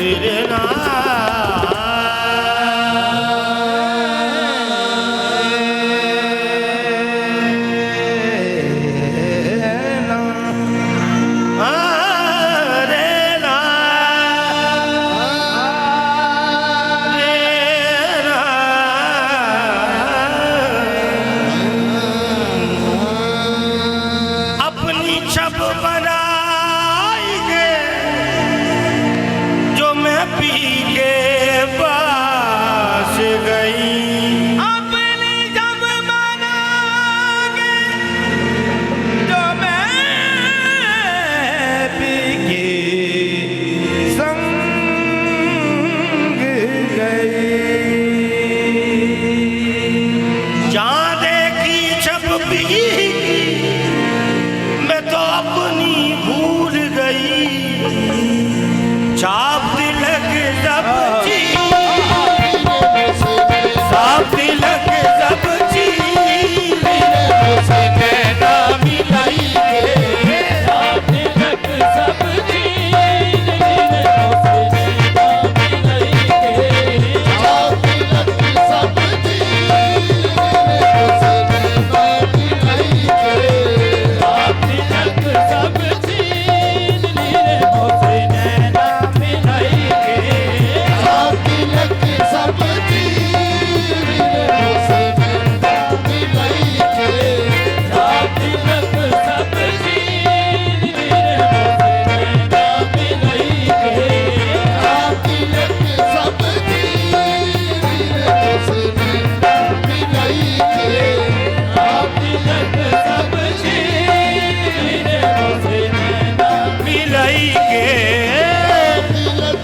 फिरना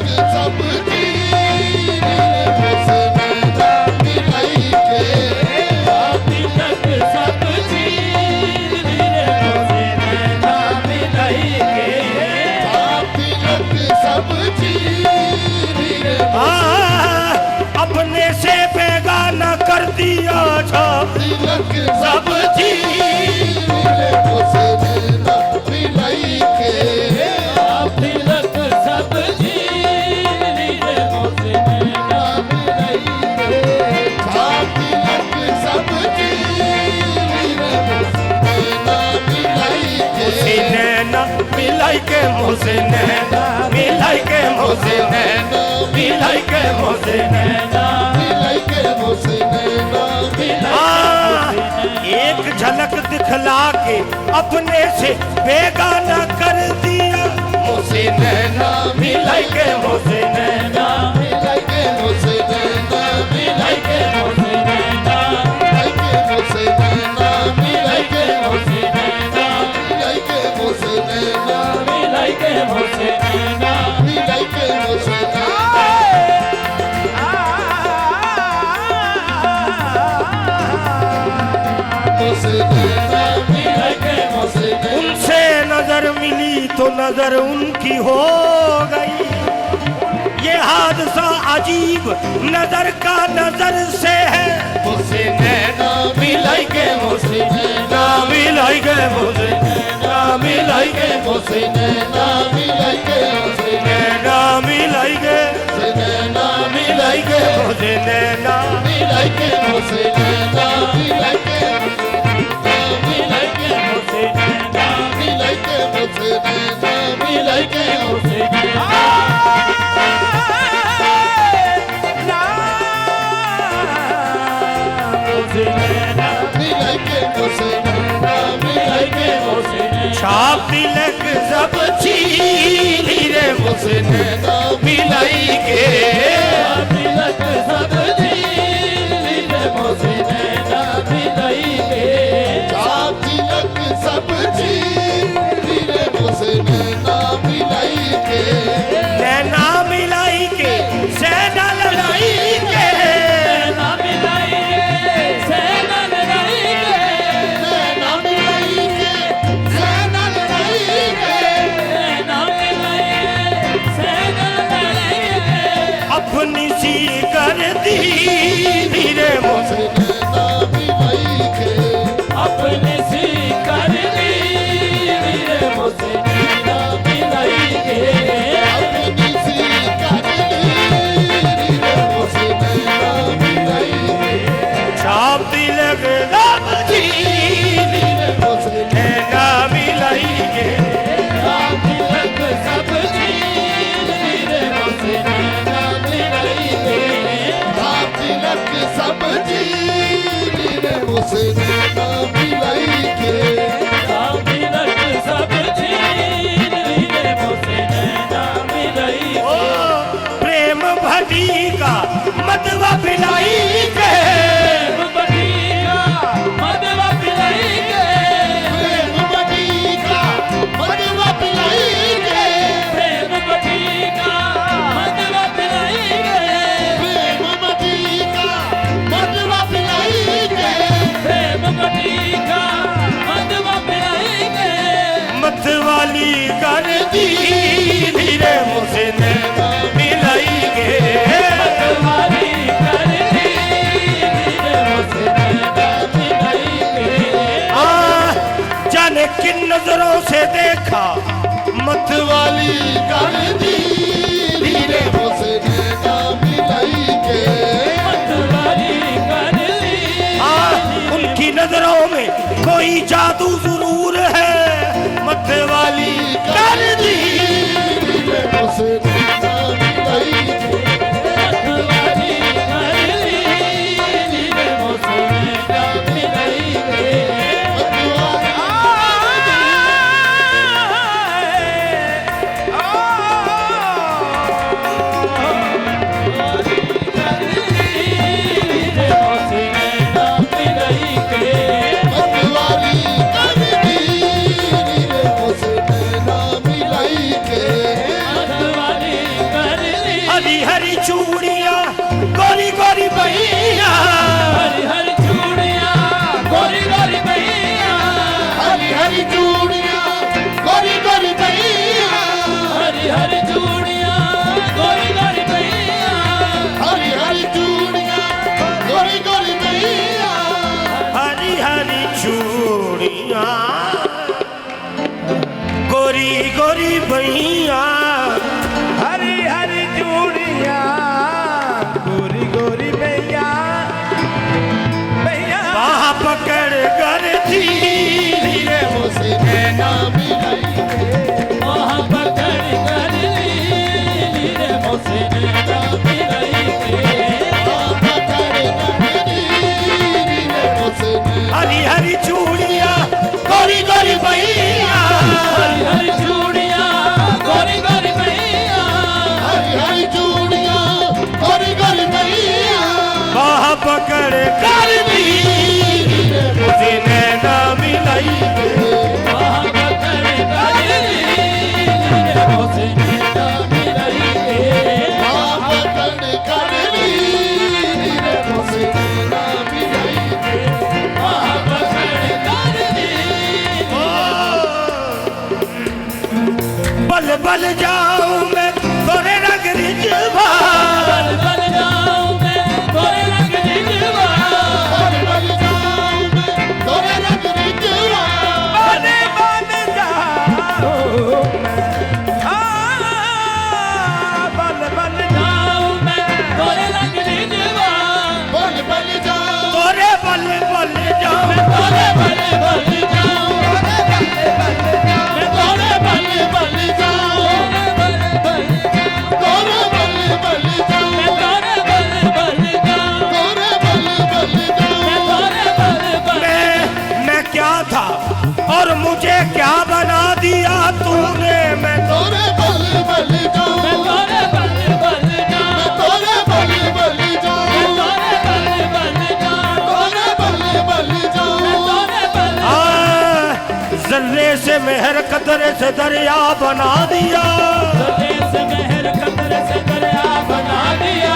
सब मिलाई के मुझसे नैना मिलाई के मुझसे नैना मिलाई के मुझसे नैना मिलाई के मुझसे नैना एक झलक दिखला के अपने से बेगाना कर दिया मुझसे नैना मिलाई के मुझसे नैना मिलाई के मुझसे नैना मिलाई के मुझसे नैना मिलाई के मुझसे नैना मिलाई के मुझसे नैना मिलाई के मुझसे नैना मिलाई के मुझसे नैना मिलाई के मुझसे उनसे नजर मिली तो नजर उनकी हो गई ये हादसा अजीब नजर का नजर से है मुझसे नैना मिलाई के मुझसे नैना मिलाई के मुझसे नैना मिलाई के मुझसे नैना मिलाई के मुझसे नैना मिलाई के नैना मिलाई के मुझसे नैना मिलाई के मुझसे नैना मिलाई के मिलाई के मुझसे छाप तिलक सब छीन रे मुझसे नैना मिलाई के तिलक सब छीन रे मुझसे नैना मिलाई के छाप तिलक सब छीन रे मुझसे नैना मिलाई के नैना मिलाई के सेना लड़ाई के नैना मिलाई के सेना लड़ाई के नैना मिलाई के सेना लड़ाई के नैना मिलाई के सेना मुझसे नैना मिलाई के मिलत सब छीन लीले मुझसे नैना मिलाई ओ प्रेम भटी का मदवा पिलाई के मदवा पिलाई के प्रेम बटीका मदवा पिलाई के प्रेम बटीका मदवा पिलाई के प्रेम बटीका मदवा पिलाई के प्रेम बटीका मदवा पिलाई के मत वाली कर दी धीरे मुझसे नैना मिलाई के मतवाली कर दी धीरे मुझसे नैना मिलाई के जाने किन नजरों से देखा मत वाली कर दी धीरे मुझसे नैना मिलाई के मतवाली कर दी उनकी नजरों में कोई जादू जरूर है मत वाली कर दी धीरे मुझसे नैना मिलाई के मतवाली कर दी धीरे मुझसे नैना मिलाई के मतवाली कर दी धीरे मुझसे नैना मिलाई के हरी हरी चूड़ियां गोरी गोरी बहिया हरी हरी चूड़ियां गोरी गोरी भैया हरी हरी चूड़ियां गोरी गोरी भैया हरी हरी चूड़ियां गोरी गोरी भैया हरी हरी चूड़ियां गोरी गोरी बहिया हरी हरी चूड़िया गोरी गोरी भैया भैया बाह पकड़ कर धीरे मुझसे नैना मिलाई के वहाँ पकड़ कर लीले मुझसे नैना मिलाई के पकड़ कर दी धीरे मुझसे नैना हरी हरी चूड़ियां गोरी गोरी बहिया हरी हरी चूड़ियां गोरी गोरी भैया हरी हरी चूड़ियां गोरी गोरी भैया बाह पकड़ कर धीरे मुझे नैना मिलाई वहाँ पकड़ कर लीले मुझसे नैना मिलाई के पकड़ कर दी धीरे मुझसे नैना मिलाई के वहाँ पकड़ कर बल बल जाऊं मैं तोरे रंग रिझवा बल बल जाऊं मैं तोरे रंग रिझवा बल बल जाऊं मैं तोरे रंग रिझवा बने बन जाओ बल बल जाऊं मैं तोरे रंग रिझवा बल बल जाऊं तोरे बल बल जाऊं तोरे बल बल जाऊं मैं तोरे बल बल जाऊं बल बल तोरे बल बल जाऊं तोरे बल बल जाऊं तोरे बल बल जाऊं तोरे बल बल मैं क्या था और मुझे क्या बना दिया तूने मैं तोरे बल बल जाऊं तोरे बल बल जाऊं मैं तोरे बल बल जाऊं तोरे बल बल जाऊं तोरे बल बल जाऊं तोरे बल जर्रे से मेहर कतरे से दरिया बना दिया देश मेहर कतरे से दरिया बना दिया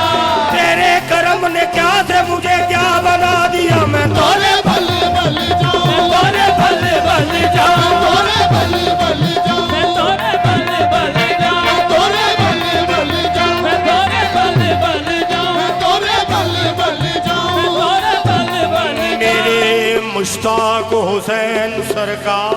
तेरे करम ने क्या से मुझे क्या बना दिया मैं तोरे बल बल जाऊं तोरे बल बल जाऊं तोरे बल बल जाऊं तोरे बल बल जाऊं तोरे बल बल जाऊं तोरे बल बल जाऊं तोरे बल बल जाऊं तोरे बल बल मेरे मुश्ताक हुसैन सरकार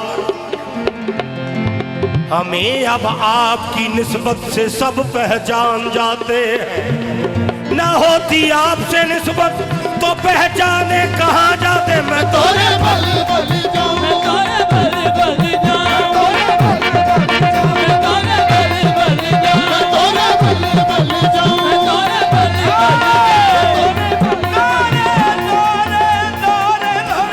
हमें अब आपकी निस्बत से सब पहचान जाते हैं न होती आपसे निस्बत तो पहचाने कहाँ जाते मैं तो तोरे बल बल जाऊं तोरे बल बल जाऊं तोरे बल बल जाऊं तोरे बल बल जाऊं तोरे बल बल जाऊं तोरे बल बल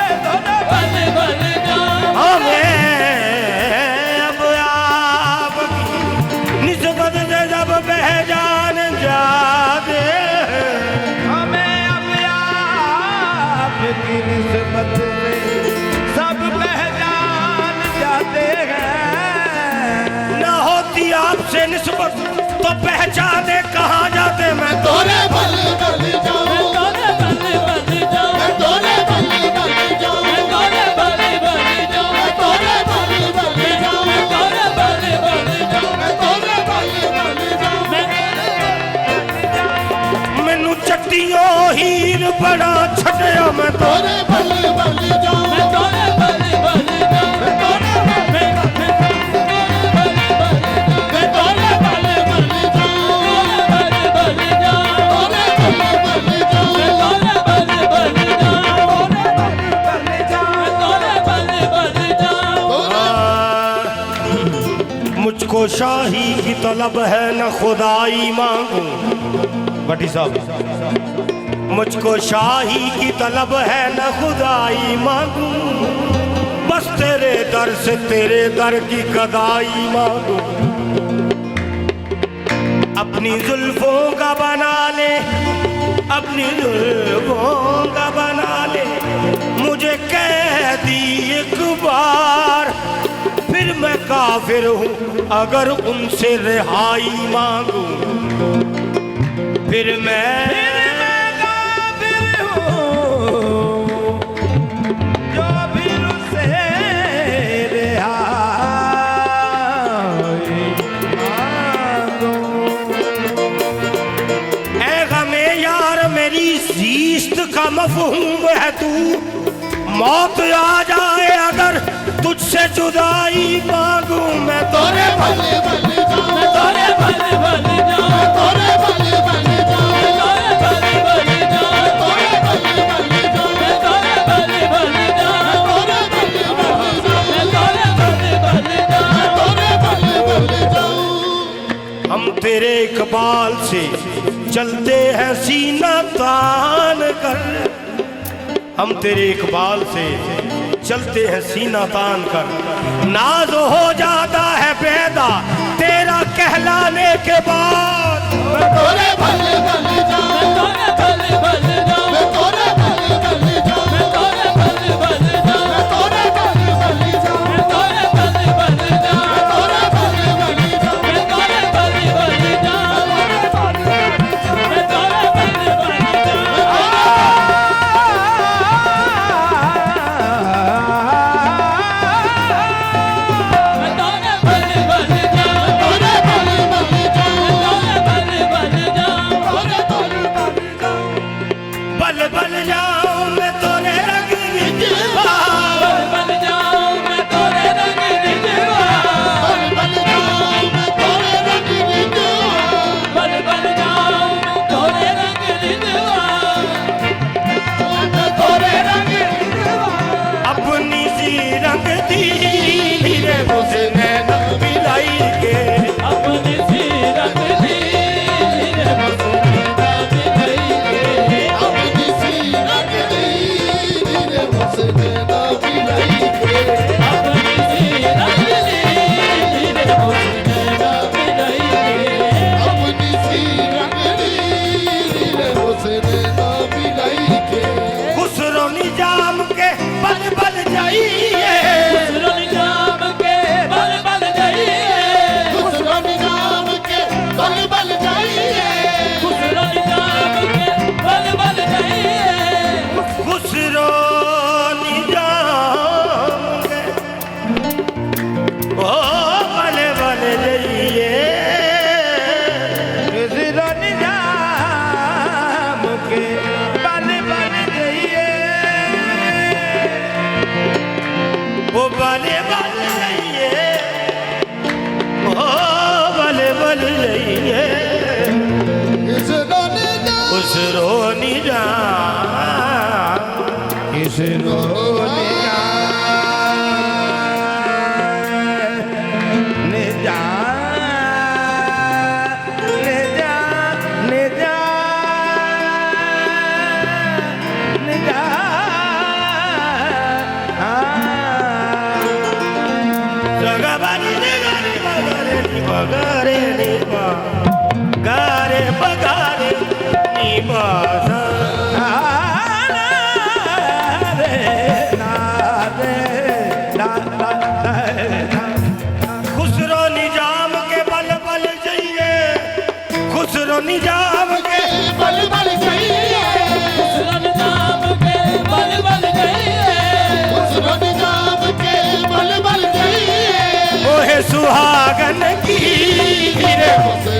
से निस्बत तो पहचाने कहाँ जाते मैं तोरे बल बल जाऊं, मैं तोरे बल बल जाऊं, मैं तोरे बल बल जाऊं, मैं तोरे बल बल जाऊं, मैं तोरे बल बल जाऊं, मैं तोरे बल बल जाऊं, मैं तोरे बल बल जाऊं। मैनू चट्टियों हीर बड़ा छड़िया मैं तो तोरे बल बल जाऊं, मैं तोरे बल बल जाऊं, मैं तोरे मैं तोरे बल बल जाऊं, बल बल जाऊं, तोरे बल बल जाऊं, मैं तोरे बल बल जाऊं, मैं तोरे बल बल जाऊं। मुझको शाही की तलब है न खुदाई मांगूं भट्टी साहब मुझको शाही की तलब है न खुदाई मांगूं बस तेरे दर से तेरे दर की कदाई मांगूं अपनी जुल्फों का बना ले अपनी जुल्फों का बना ले मुझे कैदी एक बार फिर मैं काफिर हूँ अगर उनसे रिहाई मांगूं फिर मैं काफिर हूँ जो फिर उससे रिहाई मांगूं। ऐ गमे यार मेरी जीस्त का मफहूम है तू मौत आ जाए अगर तुझसे जुदाई मांगूं मैं तोरे बल बल जाऊं, मैं तोरे बल बल जाऊं, मैं तोरे बल बल जाऊं, मैं तोरे बल बल जाऊं, तोरे बल बल जाऊं, मैं तोरे बल बल जाऊं, तोरे बल बल जाऊं, मैं तोरे बल बल जाऊं। तोरे बल बल जाऊं। हम तेरे इकबाल से चलते हैं सीना तान कर हम तेरे इकबाल से चलते हैं सीना तान कर नाज हो जाता है पैदा तेरा कहलाने के बाद तोरे बल बल जाऊं, मैं तोरे बल बल जाऊं, मैं तोरे बल बल जाऊं, मैं तोरे बल बल जाऊं, मैं तोरे बल बल जाऊं, मैं तोरे बल बल जाऊं, मैं तोरे बल बल जाऊं, मैं तोरे बल बल जाऊं, मैं तोरे बल बल मैं तोरे बल बल जाऊं, तोरे बल बल जाऊं, तोरे बल बल जाऊं, तोरे बल बल जाऊं। बल बल जाऊं मैं तोरे रंग विजवा बल बल जाऊं, मैं तोरे रंग रिझवा, बल बल जाऊं, मैं तोरे रंग रिझवा, बल बल जाऊं, मैं तोरे रंग रिझवा, मैं तोरे रंग रिझवा। अपनी सी रंग दी हीरे मुझे नैना मिलाई के अपनी सी रंग दी रे मुस्कान मिलाइए, अपनी सी रंग दी रे मुझसे ना मिलाई के, अपनी सी रंग दी रे मुस्कान मिलाइए, अपनी सी रंग दी रे मुझसे ना मिलाई के। खुसरो निजाम के बल बल जाइए खुसरो निजाम के बल बल जाइए, खुसरो निजाम के बल बल जाइए, खुसरो निजाम के बल बल जाइए, खुसरो निजाम के ओ बल बल जाइए खुसरो निजाम के बल बल जाइए ओ बल बल जाइए ओ बल बल जाइए खुसरो निजाम, खुसरो निजाम Khusro Bagare ni ba, gare bagare ni ba. रे खुसरो निजाम के बल बल गई है खुसरो निजाम के बल बल गई है खुसरो निजाम के बल बल गई है वो है सुहागन की रे हुसैन